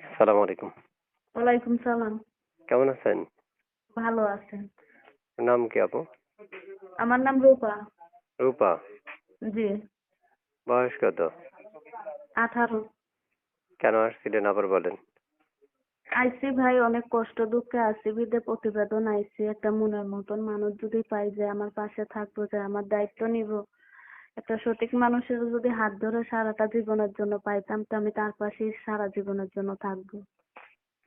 সালাম আলাইকুম। ওয়ালাইকুম সালাম। কেমন আছেন? ভালো আছেন? নাম কি আপু? আমার নাম রূপা। রূপা। জি। বয়স কত? 18। কেন আসছিলেন আবার বলেন? আইসি ভাই, অনেক কষ্ট দুঃখে আছি বিধে প্রতিবেদন আইসি। একটা মনের মতন মানুষ যদি পাই যে আমার পাশে থাকবো, যে আমার দায়িত্ব নিব, একটা সঠিক মানুষের যদি হাত ধরে সারাটা জীবনের জন্য পাইতাম, তো আমি তার পাশেই সারা জীবনের জন্য থাকবো।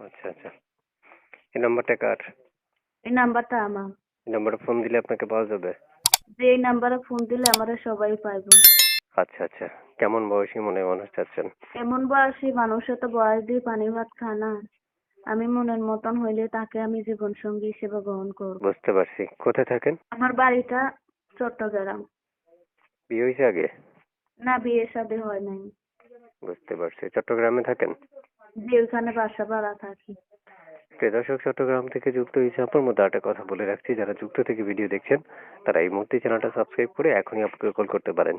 আচ্ছা আচ্ছা। এই নাম্বারটা কার? এই নাম্বারটা আমার। এই নাম্বারে ফোন দিলে আপনাকে পাওয়া যাবে? যে এই নাম্বারে ফোন দিলে আমারে সবাই পাইবো। আচ্ছা আচ্ছা। কেমন বয়সী মনে মানুষ চাচ্ছেন? এমন বয়সী মানুষে তো বয়স দিয়ে পানি ভাত খায় না। আমি মনের মতন হইলে তাকে আমি জীবন সঙ্গী হিসেবে গ্রহণ করব। বুঝতে পারছি। কোথায় থাকেন? আমার বাড়িটা চট্টগ্রাম। বিয়ে হয়েছে আগে? না, বিয়ে শাদী হয় নাই। বুঝতে পারছি। চট্টগ্রামে থাকেন? যে ওখানে বাসা ভাড়া থাকি। প্রিয় দর্শক, চট্টগ্রাম থেকে যুক্ত হয়েছে আপনার মধ্যে একটা কথা বলে রাখছি, যারা যুক্ত থেকে ভিডিও দেখছেন তারা এই মুহূর্তে চ্যানেলটা সাবস্ক্রাইব করে এখনই আপনাকে কল করতে পারেন।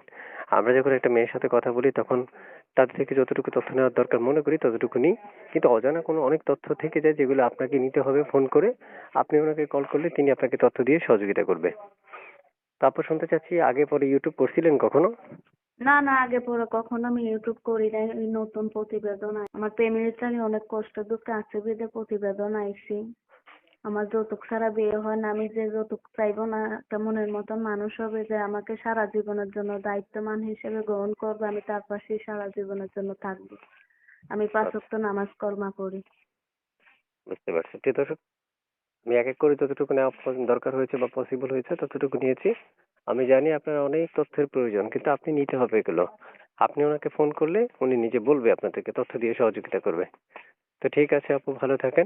আমরা যখন একটা মেয়ের সাথে কথা বলি তখন তাদের থেকে যতটুকু তথ্য নেওয়ার দরকার মনে করি ততটুকু নিই, কিন্তু অজানা কোনো অনেক তথ্য থেকে যায় যেগুলো আপনাকে নিতে হবে ফোন করে। আপনি ওনাকে কল করলে তিনি আপনাকে তথ্য দিয়ে সহযোগিতা করবে। তারপর শুনতে চাচ্ছি, আগে পরে ইউটিউব করছিলেন কখনো? না না, আগে পরে কখনো আমি ইউটিউব করি নাই। এই নতুন প্রতিবেদন আমার প্রেমিকটা নিয়ে অনেক কষ্ট দুঃখে আছে বিধে প্রতিবেদন আইছি। আমার যৌতুক ছাড়া বিয়ে হয় না। আমি যে যৌতুক চাইবো না, একটা মনের মতন মানুষ হবে যে আমাকে সারা জীবনের জন্য দায়িত্বমান হিসেবে গ্রহণ করবে, আমি তার পাশেই সারা জীবনের জন্য থাকবো। আমি 5 আচ্ছা, ওয়াক্ত নামাজ কলমা করি। বুঝতে পারছি। প্রিয় দর্শক, আমি এক এক করে যতটুকু নেওয়া দরকার হয়েছে বা পসিবল হয়েছে ততটুকু নিয়েছি। আমি জানি আপনার অনেক তথ্যের প্রয়োজন, কিন্তু আপনি নিতে হবে এগুলো। আপনি ওনাকে ফোন করলে উনি নিজে বলবে, আপনাদেরকে তথ্য দিয়ে সহযোগিতা করবে। তো ঠিক আছে আপু, ভালো থাকেন।